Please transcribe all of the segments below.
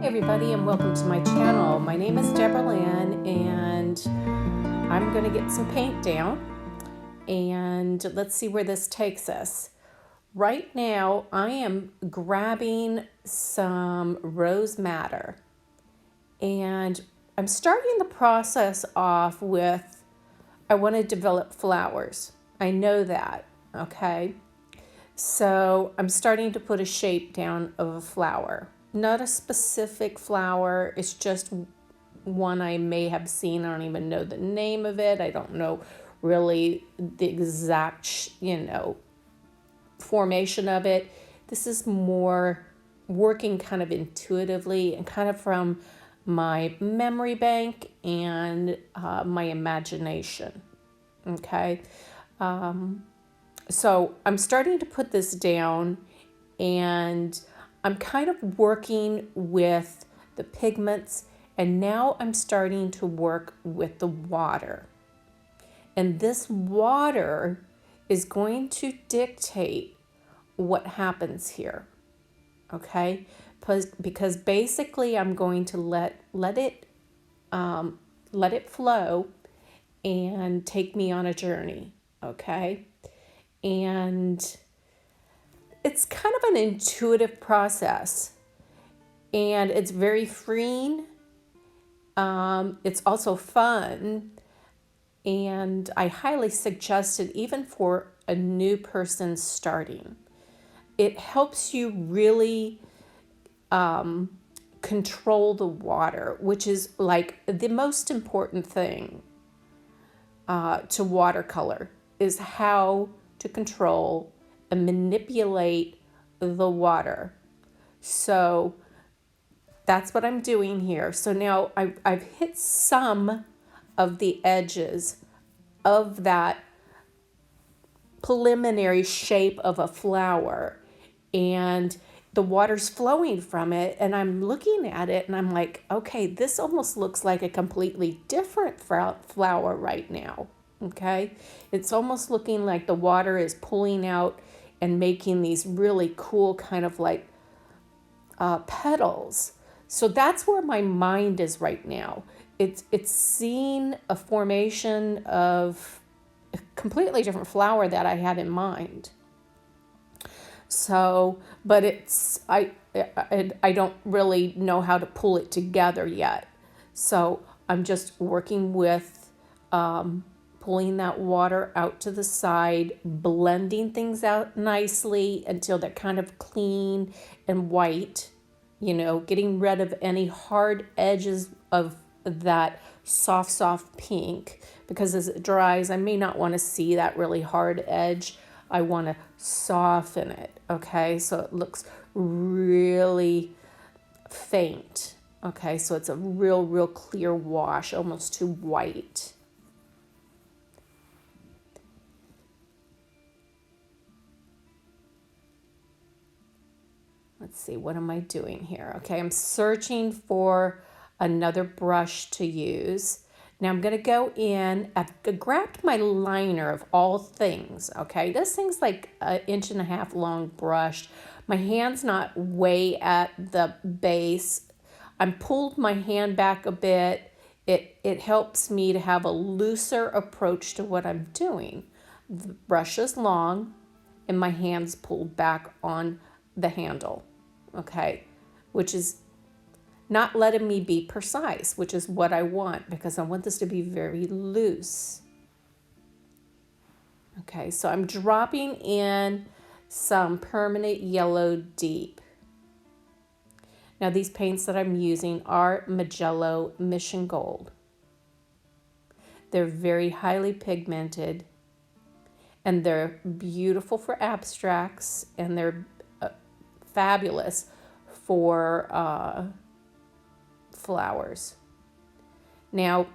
Everybody, and welcome to my channel. My name is Debra and I'm going to get some paint down and let's see where this takes us. Right now I am grabbing some rose madder and I'm starting the process off with, I want to develop flowers. I know that, okay? So I'm starting to put a shape down of a flower. Not a specific flower, it's just one I may have seen. I don't even know the name of it. I don't know really the exact, formation of it. This is more working kind of intuitively and kind of from my memory bank and my imagination, okay? So I'm starting to put this down and I'm kind of working with the pigments, and now I'm starting to work with the water. And this water is going to dictate what happens here, okay? Because basically I'm going to let it flow and take me on a journey, okay? And it's kind of an intuitive process and it's very freeing. It's also fun, and I highly suggest it even for a new person starting. It helps you really control the water, which is like the most important thing to watercolor, is how to control and manipulate the water. So that's what I'm doing here. So now I've hit some of the edges of that preliminary shape of a flower, and the water's flowing from it, and I'm looking at it and I'm like, okay, this almost looks like a completely different flower right now, okay? It's almost looking like the water is pulling out and making these really cool kind of like petals. So that's where my mind is right now. It's seeing a formation of a completely different flower that I had in mind. So, but I don't really know how to pull it together yet. So I'm just working with pulling that water out to the side, blending things out nicely until they're kind of clean and white, getting rid of any hard edges of that soft pink, because as it dries, I may not want to see that really hard edge. I want to soften it, okay? So it looks really faint, okay? So it's a real clear wash, almost too white. Let's see, what am I doing here? Okay, I'm searching for another brush to use. Now I'm going to go in, I've grabbed my liner of all things, okay? This thing's like 1.5 inch long brush. My hand's not way at the base. I'm pulled my hand back a bit. It helps me to have a looser approach to what I'm doing. The brush is long and my hand's pulled back on the handle, okay? Which is not letting me be precise, which is what I want, because I want this to be very loose. Okay, so I'm dropping in some permanent yellow deep. Now these paints that I'm using are Magello Mission Gold. They're very highly pigmented, and they're beautiful for abstracts, and they're fabulous for flowers. Now,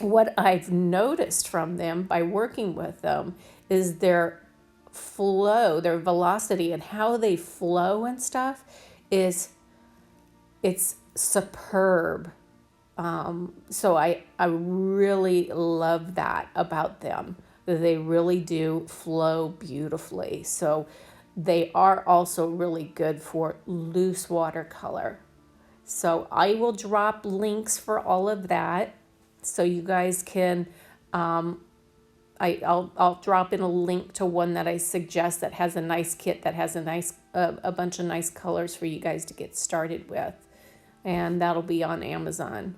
what I've noticed from them by working with them is their flow, their velocity, and how they flow and stuff it's superb. So I really love that about them. They really do flow beautifully. So they are also really good for loose watercolor. So I will drop links for all of that, so you guys can. I'll drop in a link to one that I suggest that has a nice kit that has a bunch of nice colors for you guys to get started with, and that'll be on Amazon.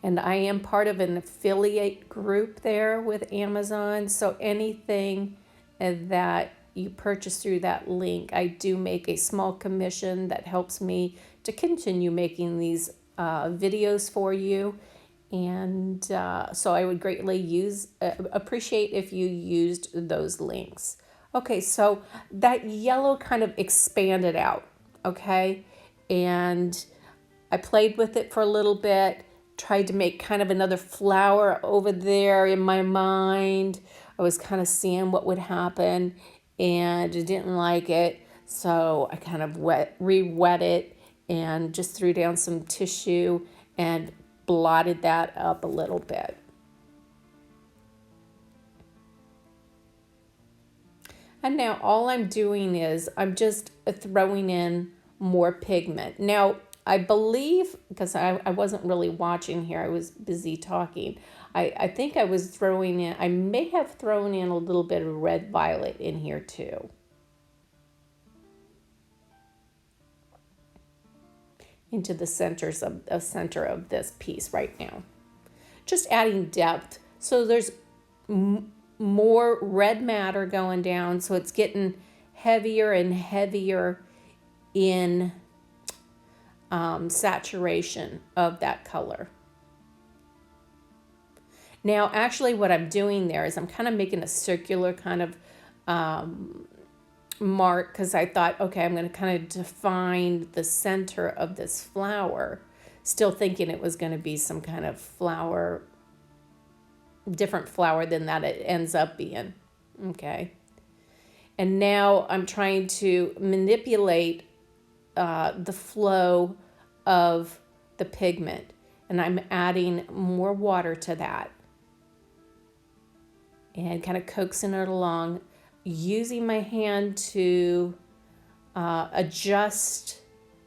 And I am part of an affiliate group there with Amazon, so anything that you purchase through that link, I do make a small commission that helps me to continue making these videos for you. And so I would greatly appreciate if you used those links. Okay, so that yellow kind of expanded out, okay? And I played with it for a little bit, tried to make kind of another flower over there in my mind. I was kind of seeing what would happen, and I didn't like it, so I kind of re-wet it and just threw down some tissue and blotted that up a little bit. And now all I'm doing is I'm just throwing in more pigment. Now, I believe, because I wasn't really watching here, I was busy talking. I think I was throwing in, I may have thrown in a little bit of red violet in here too. Into the center of this piece right now. Just adding depth. So there's more red matter going down, so it's getting heavier and heavier in saturation of that color. Now, actually what I'm doing there is I'm kind of making a circular kind of mark, because I thought, okay, I'm going to kind of define the center of this flower, still thinking it was going to be some kind of flower, different flower than that it ends up being. Okay. And now I'm trying to manipulate the flow of the pigment, and I'm adding more water to that and kind of coaxing it along, using my hand to adjust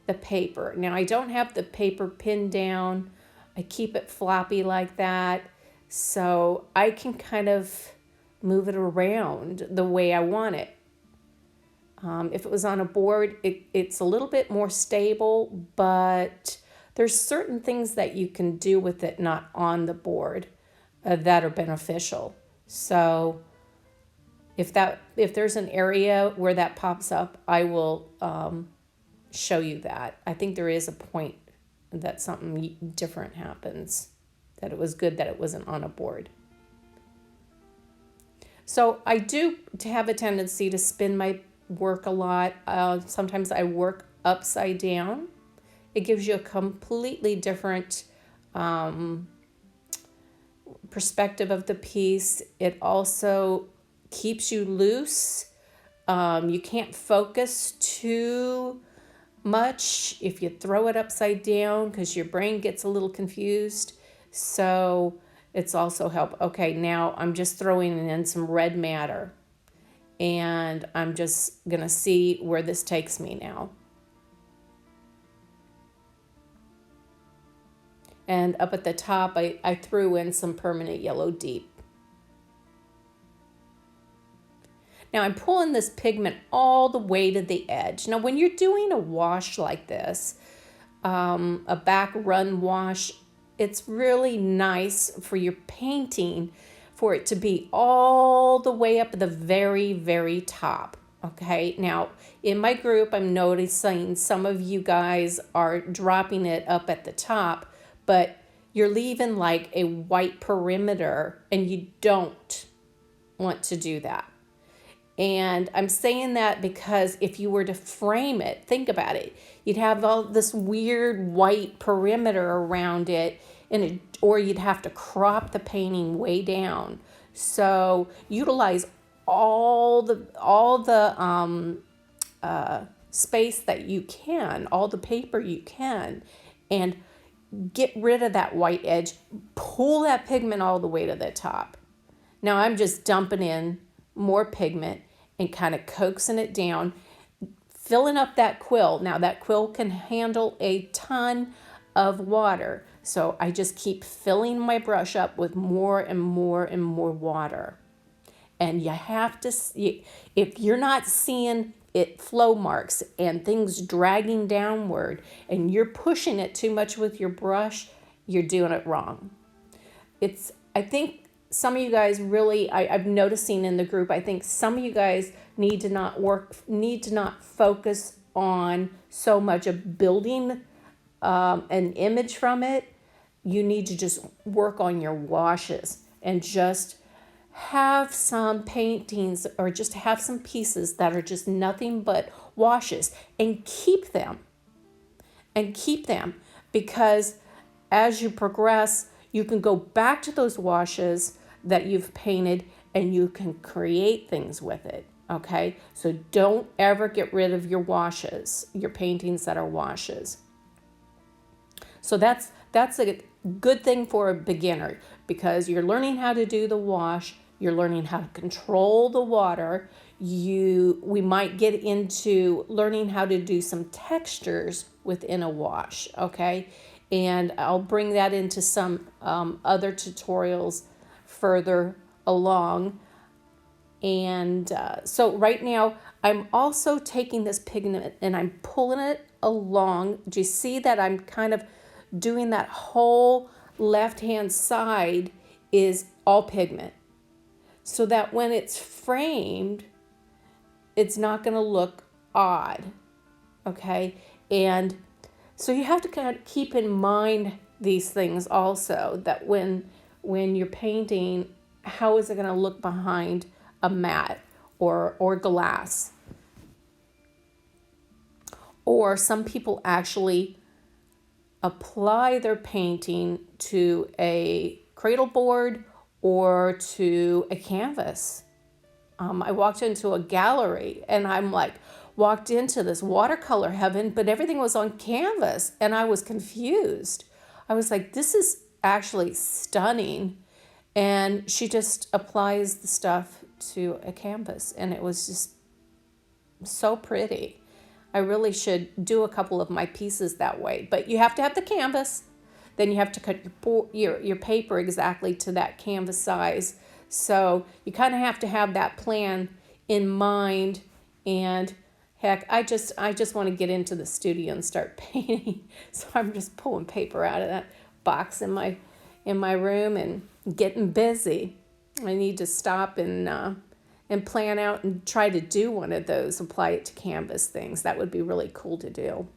the paper. Now, I don't have the paper pinned down. I keep it floppy like that, so I can kind of move it around the way I want it. If it was on a board, it's a little bit more stable, but there's certain things that you can do with it not on the board that are beneficial. So if there's an area where that pops up, I will show you that. I think there is a point that something different happens, that it was good that it wasn't on a board. So I do have a tendency to spin my work a lot. Sometimes I work upside down. It gives you a completely different perspective of the piece. It also keeps you loose. You can't focus too much if you throw it upside down, because your brain gets a little confused. So it's also help. Okay, now I'm just throwing in some red matter, and I'm just gonna see where this takes me now. And up at the top, I threw in some permanent yellow deep. Now I'm pulling this pigment all the way to the edge. Now when you're doing a wash like this, a back run wash, it's really nice for your painting for it to be all the way up at the very, very top. Okay, now in my group, I'm noticing some of you guys are dropping it up at the top, but you're leaving like a white perimeter, and you don't want to do that. And I'm saying that because if you were to frame it, think about it, you'd have all this weird white perimeter around it, or you'd have to crop the painting way down. So utilize all the space that you can, all the paper you can, and get rid of that white edge. Pull that pigment all the way to the top. Now I'm just dumping in more pigment and kind of coaxing it down, filling up that quill. Now that quill can handle a ton of water, so I just keep filling my brush up with more and more and more water. And you have to see, if you're not seeing it flow marks and things dragging downward and you're pushing it too much with your brush, you're doing it wrong. I think some of you guys really, I'm noticing in the group, I think some of you guys need to not focus on so much of building an image from it. You need to just work on your washes and just have some paintings or just have some pieces that are just nothing but washes, and keep them because as you progress, you can go back to those washes that you've painted and you can create things with it. Okay, so don't ever get rid of your washes, your paintings that are washes. So that's a good thing for a beginner, because you're learning how to do the wash, you're learning how to control the water. We might get into learning how to do some textures within a wash, okay? And I'll bring that into some other tutorials further along. And so right now, I'm also taking this pigment and I'm pulling it along. Do you see that I'm kind of doing that whole left-hand side is all pigment, so that when it's framed, it's not going to look odd, okay? And so you have to kind of keep in mind these things also, that when you're painting, how is it going to look behind a mat or glass? Or some people actually apply their painting to a cradle board or to a canvas. I walked into a gallery and walked into this watercolor heaven, but everything was on canvas and I was confused. I was like, this is actually stunning. And she just applies the stuff to a canvas and it was just so pretty. I really should do a couple of my pieces that way, but you have to have the canvas. Then you have to cut your paper exactly to that canvas size. So you kind of have to have that plan in mind. And heck, I just want to get into the studio and start painting. So I'm just pulling paper out of that box in my room and getting busy. I need to stop and plan out and try to do one of those, apply it to canvas things. That would be really cool to do.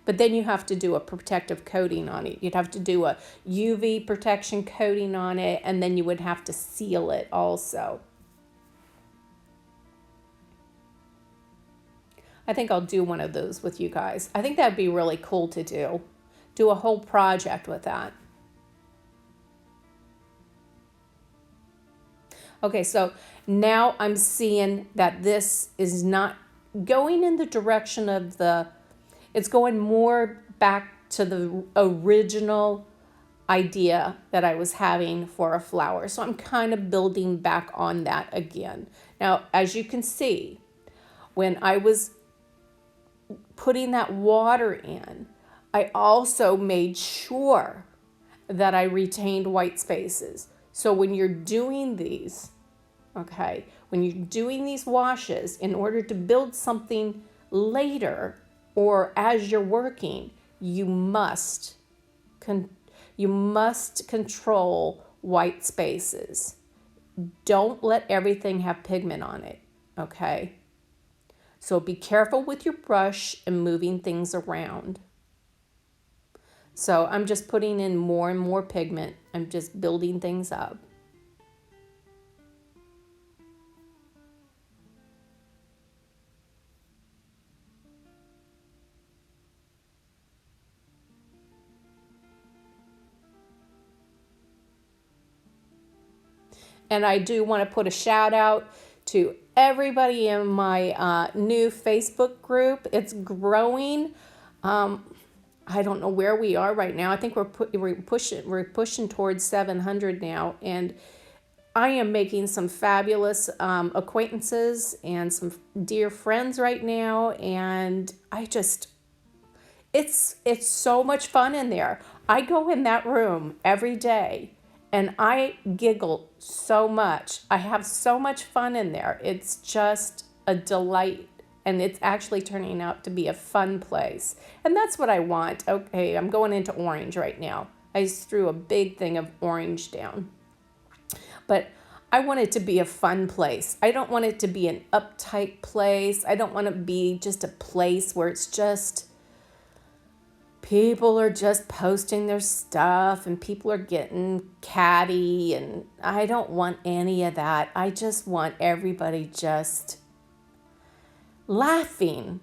But then you have to do a protective coating on it. You'd have to do a UV protection coating on it, and then you would have to seal it also. I think I'll do one of those with you guys. I think that'd be really cool to do. Do a whole project with that. Okay, so now I'm seeing that this is not going in the direction of it's going more back to the original idea that I was having for a flower. So I'm kind of building back on that again. Now, as you can see, when I was putting that water in, I also made sure that I retained white spaces. So when you're doing these, okay, when you're doing these washes, in order to build something later or as you're working, you must control white spaces. Don't let everything have pigment on it, okay? So be careful with your brush and moving things around. So I'm just putting in more and more pigment. I'm just building things up. And I do want to put a shout out to everybody in my new Facebook group. It's growing. I don't know where we are right now. I think we're pushing towards 700 now, and I am making some fabulous acquaintances and some dear friends right now, and it's so much fun in there. I go in that room every day and I giggle so much. I have so much fun in there. It's just a delight, and it's actually turning out to be a fun place. And that's what I want. Okay, I'm going into orange right now. I just threw a big thing of orange down. But I want it to be a fun place. I don't want it to be an uptight place. I don't want to be just a place where it's just people are just posting their stuff and people are getting catty, and I don't want any of that. I just want everybody just laughing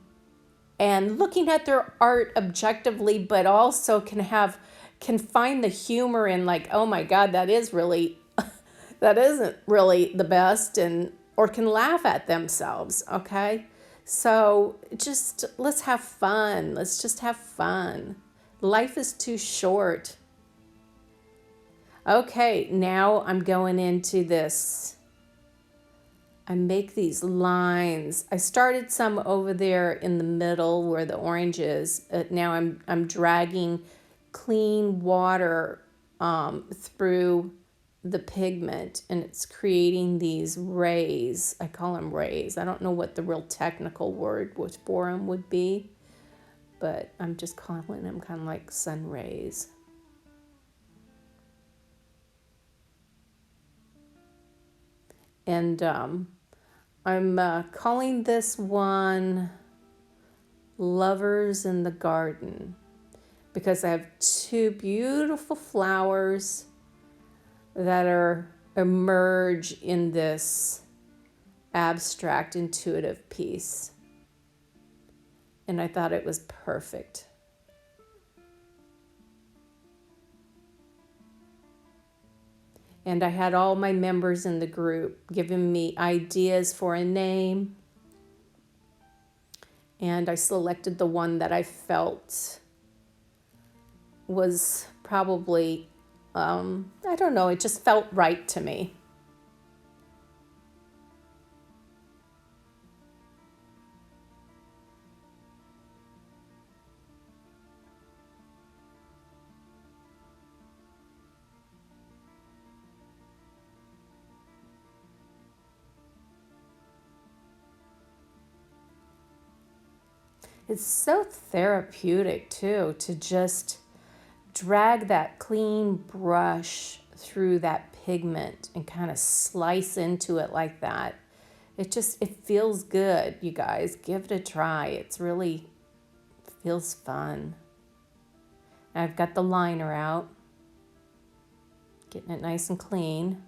and looking at their art objectively, but also can find the humor in, like, oh my God, that isn't really the best, and or can laugh at themselves. Okay. So just let's have fun. Let's just have fun. Life is too short. Okay, now I'm going into this. I make these lines. I started some over there in the middle where the orange is. Now I'm dragging clean water through the pigment, and it's creating these rays. I call them rays. I don't know what the real technical word for them would be, but I'm just calling them kind of like sun rays. And I'm calling this one Lovers in the Garden, because I have two beautiful flowers that emerge in this abstract intuitive piece. And I thought it was perfect. And I had all my members in the group giving me ideas for a name. And I selected the one that I felt was probably, I don't know, it just felt right to me. It's so therapeutic too, to just drag that clean brush through that pigment and kind of slice into it like that. It feels good, you guys. Give it a try. It's really feels fun. I've got the liner out, getting it nice and clean.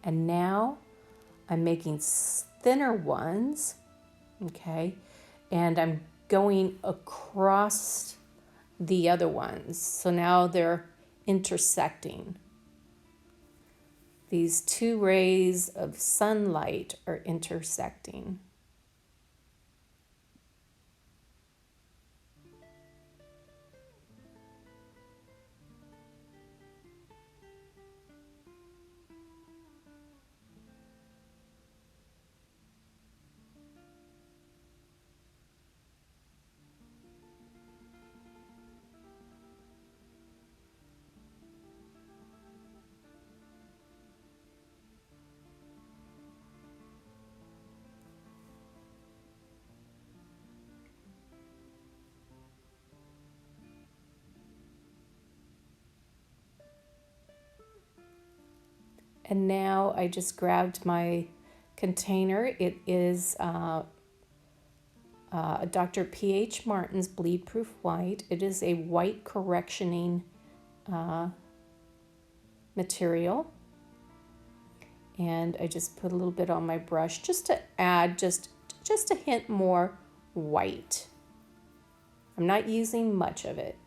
And now I'm making thinner ones, okay? And I'm going across the other ones. So now they're intersecting. These two rays of sunlight are intersecting. And now I just grabbed my container. It is Dr. P.H. Martin's Bleed Proof White. It is a white correctioning material. And I just put a little bit on my brush just to add just a hint more white. I'm not using much of it.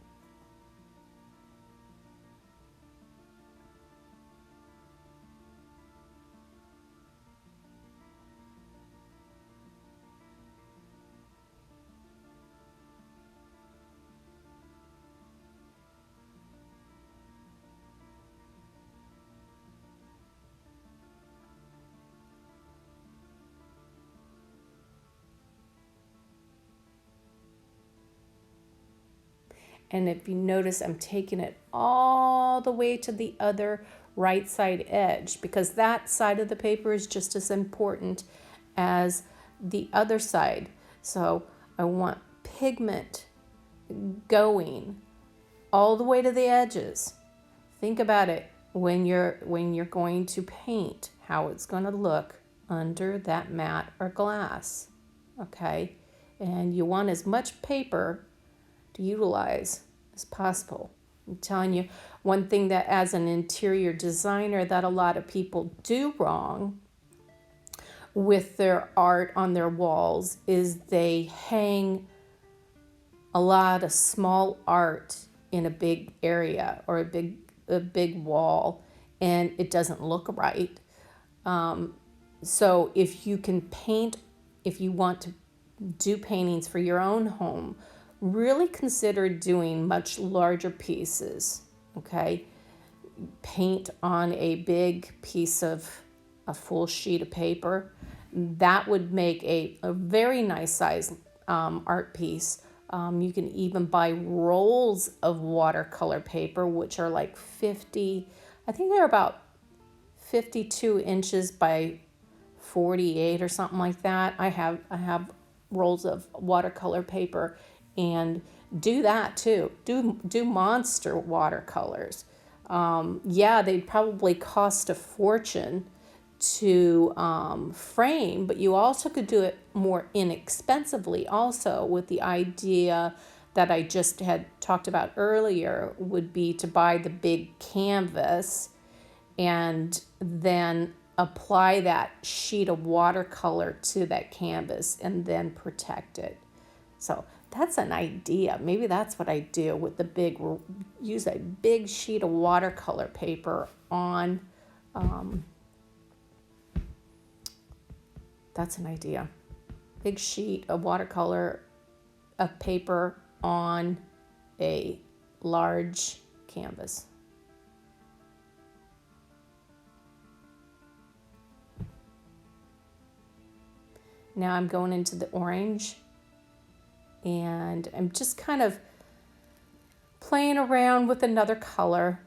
And if you notice, I'm taking it all the way to the other right side edge, because that side of the paper is just as important as the other side. So I want pigment going all the way to the edges. Think about it when you're going to paint, how it's going to look under that mat or glass. Okay? And you want as much paper to utilize as possible. I'm telling you, one thing that as an interior designer that a lot of people do wrong with their art on their walls is they hang a lot of small art in a big area or a big wall, and it doesn't look right. So if you can paint, if you want to do paintings for your own home, really consider doing much larger pieces, okay? Paint on a big piece of a full sheet of paper. That would make a very nice size art piece. You can even buy rolls of watercolor paper, which are like 50, I think they're about 52 inches by 48 or something like that. I have rolls of watercolor paper, and do that too. Do monster watercolors. Yeah, they'd probably cost a fortune to frame, but you also could do it more inexpensively also, with the idea that I just had talked about earlier would be to buy the big canvas and then apply that sheet of watercolor to that canvas and then protect it. So that's an idea. Maybe that's what I do with use a big sheet of watercolor paper on, that's an idea. Big sheet of watercolor of paper on a large canvas. Now I'm going into the orange, and I'm just kind of playing around with another color,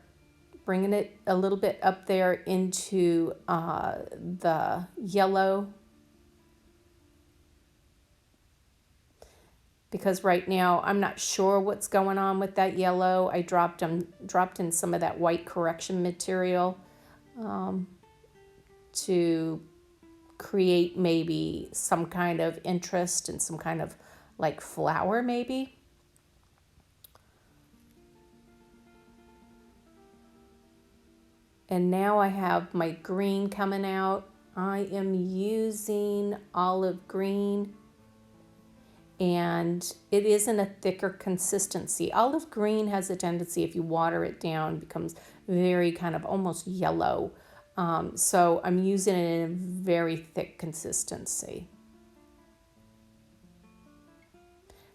bringing it a little bit up there into the yellow, because right now I'm not sure what's going on with that yellow. I dropped in some of that white correction material to create maybe some kind of interest and some kind of like flower maybe. And now I have my green coming out. I am using olive green, and it isn't a thicker consistency. Olive green has a tendency, if you water it down, becomes very kind of almost yellow. So I'm using it in a very thick consistency.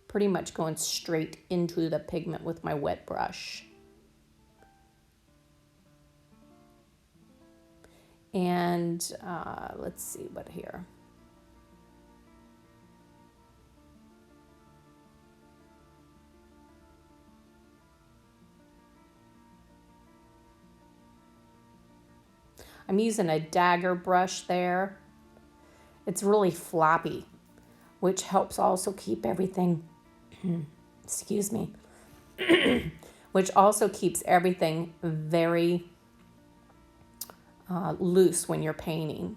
Pretty much going straight into the pigment with my wet brush. And let's see what here. I'm using a dagger brush there. It's really floppy, which helps also keep everything, excuse me, which also keeps everything very loose when you're painting.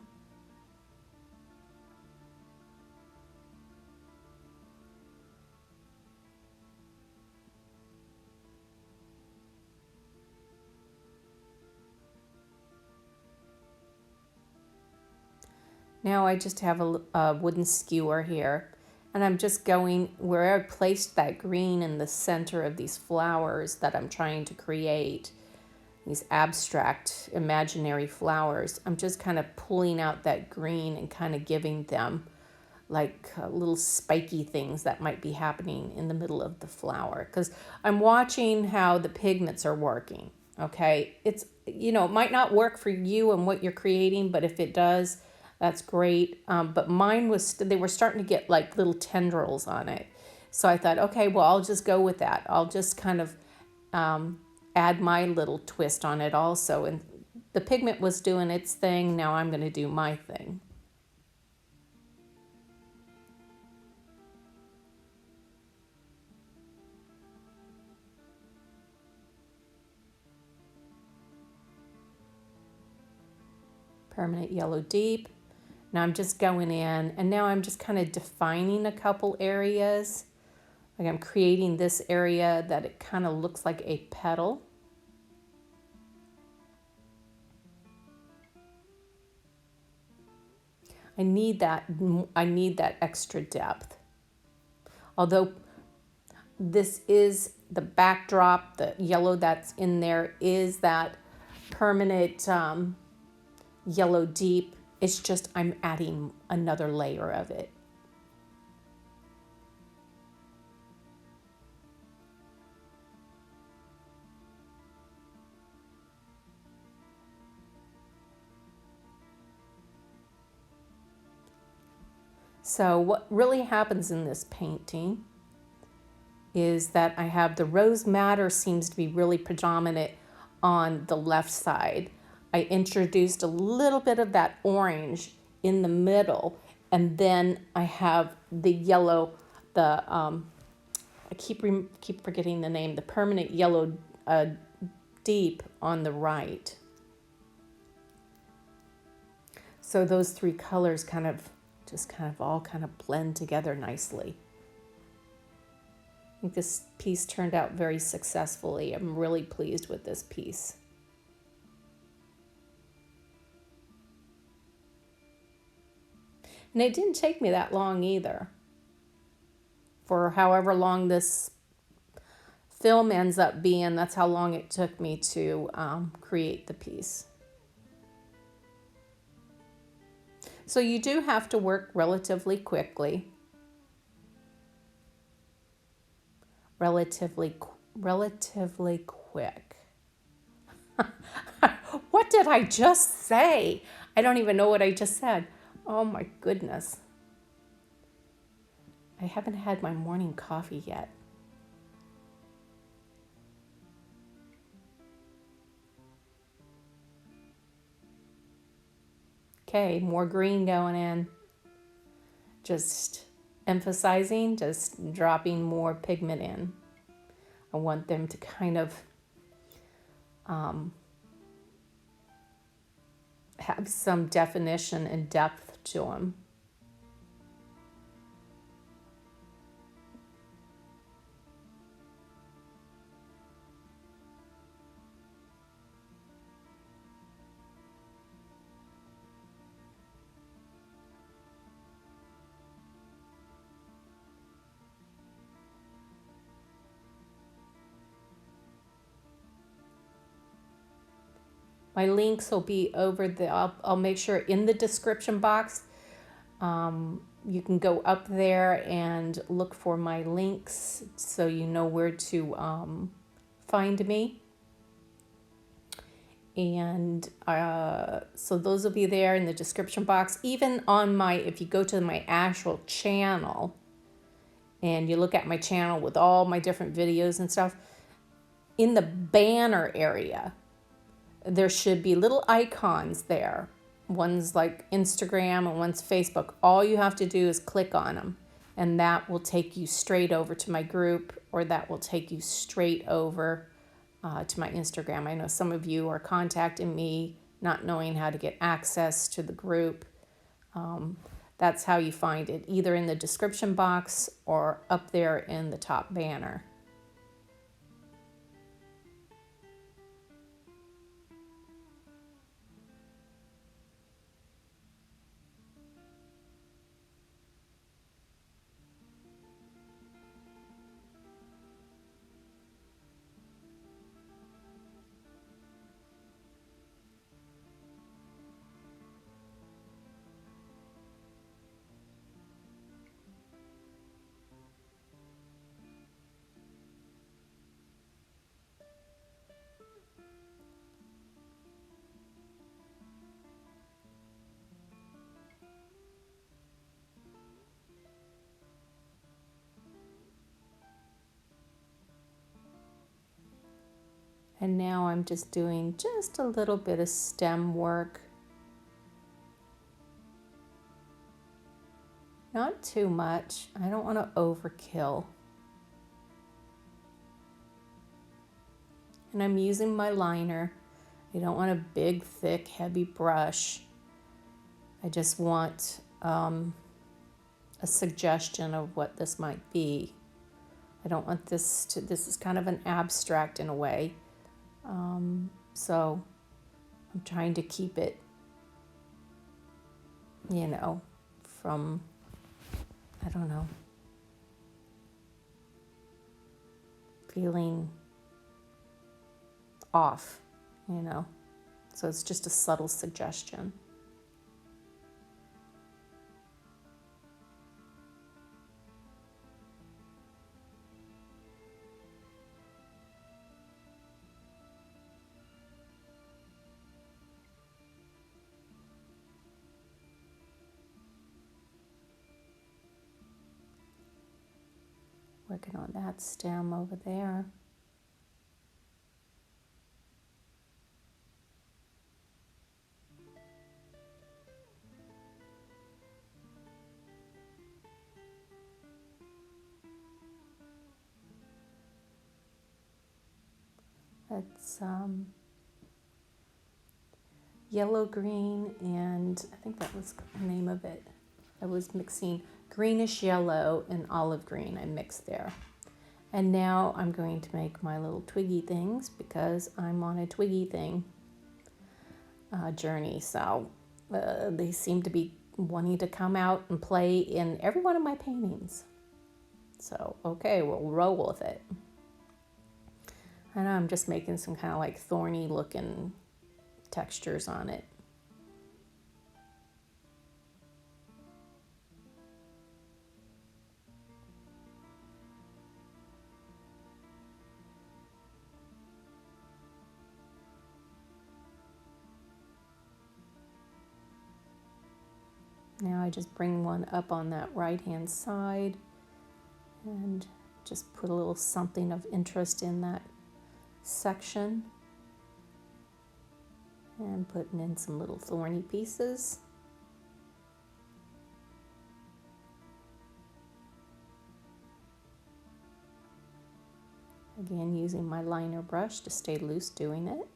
Now I just have a wooden skewer here, and I'm just going where I placed that green in the center of these flowers that I'm trying to create, these abstract imaginary flowers. I'm just kind of pulling out that green and kind of giving them like little spiky things that might be happening in the middle of the flower, because I'm watching how the pigments are working. Okay, it's, it might not work for you and what you're creating, but if it does, that's great. But mine was, they were starting to get like little tendrils on it. So I thought, okay, well, I'll just go with that. I'll just kind of add my little twist on it also. And the pigment was doing its thing. Now I'm going to do my thing. Permanent yellow deep. Now I'm just going in, and now I'm just kind of defining a couple areas. Like I'm creating this area that it kind of looks like a petal. I need that extra depth. Although this is the backdrop, the yellow that's in there is that permanent yellow deep. It's just I'm adding another layer of it. So what really happens in this painting is that I have the rose madder seems to be really predominant on the left side. I introduced a little bit of that orange in the middle, and then I have the yellow, I keep forgetting the name, the permanent yellow deep on the right. So those three colors kind of all blend together nicely. I think this piece turned out very successfully. I'm really pleased with this piece. And it didn't take me that long either. For however long this film ends up being, that's how long it took me to create the piece. So you do have to work relatively quickly. Relatively quick. What did I just say? I don't even know what I just said. Oh my goodness. I haven't had my morning coffee yet. Okay, more green going in. Just emphasizing, just dropping more pigment in. I want them to kind of have some definition and depth to them. My links will be over I'll make sure in the description box. You can go up there and look for my links so you know where to find me. And so those will be there in the description box. Even on if you go to my actual channel and you look at my channel with all my different videos and stuff, in the banner area, there should be little icons there. One's like Instagram and one's Facebook. All you have to do is click on them, and that will take you straight over to my group, or that will take you straight over to my Instagram. I know some of you are contacting me not knowing how to get access to the group, that's how you find it, either in the description box or up there in the top banner. And now I'm just doing just a little bit of stem work. Not too much. I don't want to overkill. And I'm using my liner. I don't want a big, thick, heavy brush. I just want a suggestion of what this might be. I don't want this to, this is kind of an abstract in a way. So I'm trying to keep it, you know, from, I don't know, feeling off, you know. So it's just a subtle suggestion. Working on that stem over there. It's yellow green, and I think that was the name of it. I was mixing greenish yellow and olive green. I mixed there. And now I'm going to make my little twiggy things because I'm on a twiggy thing journey. So they seem to be wanting to come out and play in every one of my paintings. So, okay, we'll roll with it. And I'm just making some kind of like thorny looking textures on it. Now I just bring one up on that right hand side and just put a little something of interest in that section. And putting in some little thorny pieces. Again, using my liner brush to stay loose doing it.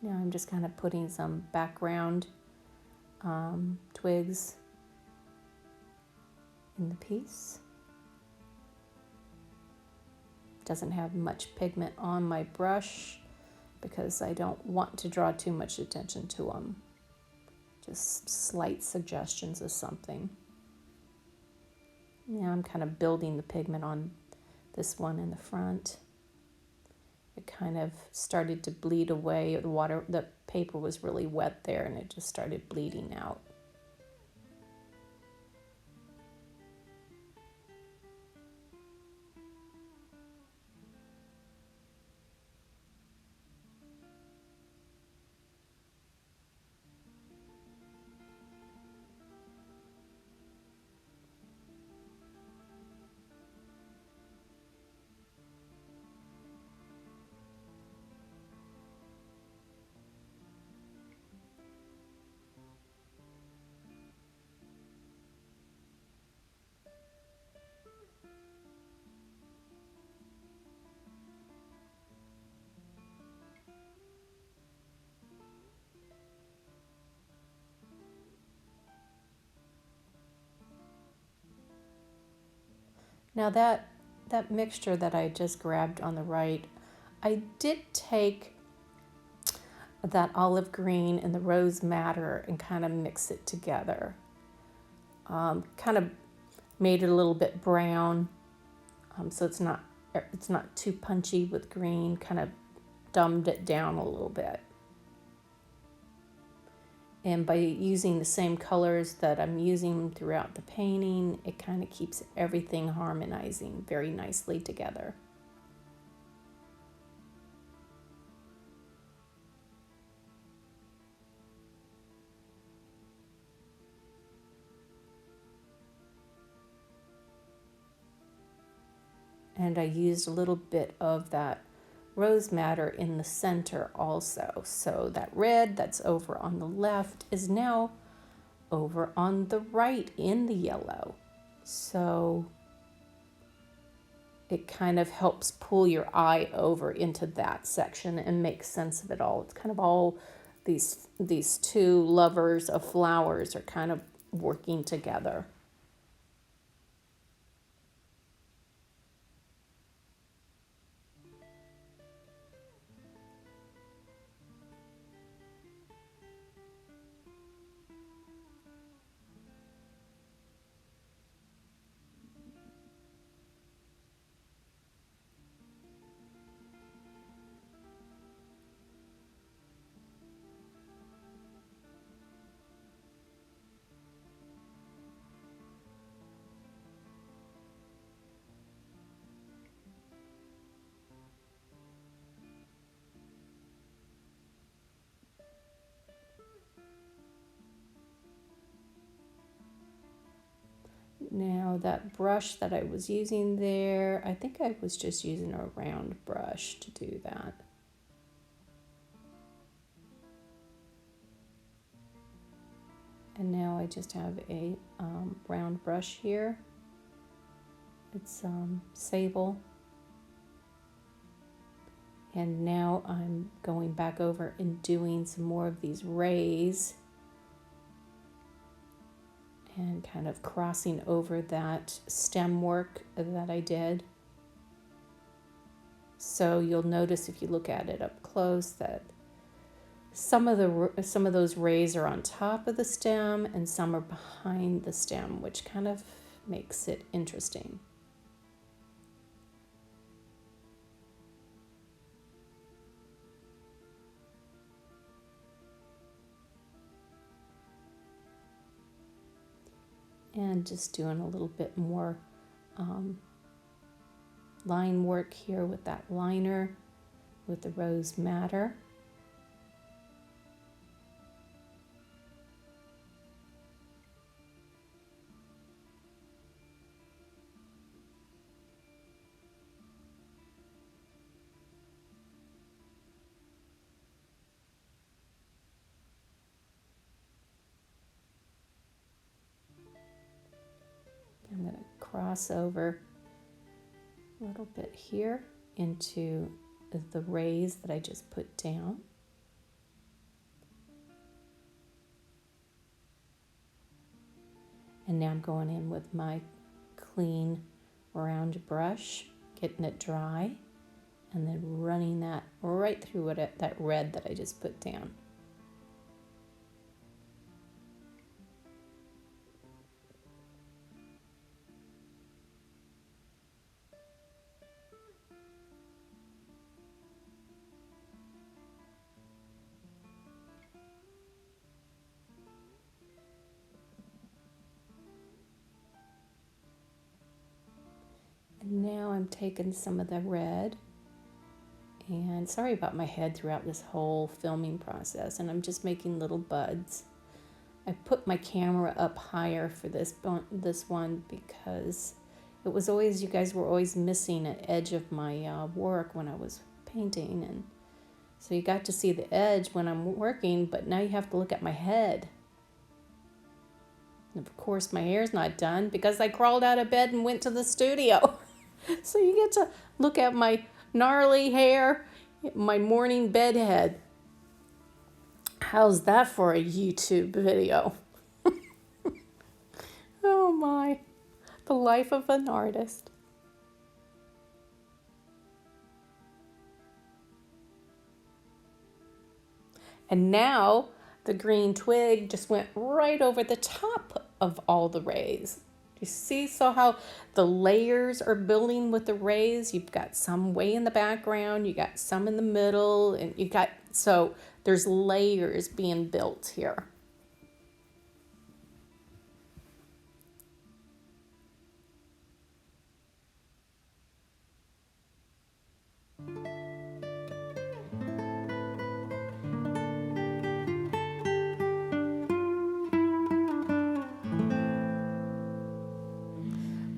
Now I'm just kind of putting some background twigs in the piece. Doesn't have much pigment on my brush because I don't want to draw too much attention to them. Just slight suggestions of something. Now I'm kind of building the pigment on this one in the front. It kind of started to bleed away. The paper was really wet there and it just started bleeding out. Now that mixture that I just grabbed on the right, I did take that olive green and the rose madder and kind of mix it together. Kind of made it a little bit brown, so it's not too punchy with green. Kind of dumbed it down a little bit. And by using the same colors that I'm using throughout the painting, it kind of keeps everything harmonizing very nicely together. And I used a little bit of that rose madder in the center also. So that red that's over on the left is now over on the right in the yellow. So it kind of helps pull your eye over into that section and make sense of it all. It's kind of all these two lovers of flowers are kind of working together. Now that brush that I was using there, I think I was just using a round brush to do that. And now I just have a round brush here. It's sable. And now I'm going back over and doing some more of these rays and kind of crossing over that stem work that I did. So you'll notice if you look at it up close that some of those rays are on top of the stem and some are behind the stem, which kind of makes it interesting. And just doing a little bit more line work here with that liner with the rose madder. I'm going to cross over a little bit here into the rays that I just put down. And now I'm going in with my clean round brush, getting it dry, and then running that right through that red that I just put down. And now I'm taking some of the red, and sorry about my head throughout this whole filming process, and I'm just making little buds. I put my camera up higher for this one because it was always, you guys were always missing an edge of my work when I was painting, and so you got to see the edge when I'm working, but now you have to look at my head. And of course my hair's not done because I crawled out of bed and went to the studio. So you get to look at my gnarly hair, my morning bed head. How's that for a YouTube video? Oh my, the life of an artist. And now the green twig just went right over the top of all the rays. You see, so how the layers are building with the rays? You've got some way in the background, you got some in the middle, and you got, so there's layers being built here.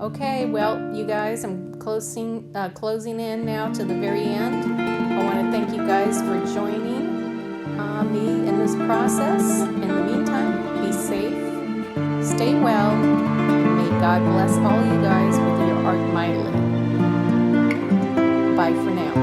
Okay, well, you guys, I'm closing in now to the very end. I want to thank you guys for joining me in this process. In the meantime, be safe, stay well, and may God bless all you guys with your art mightily. Bye for now.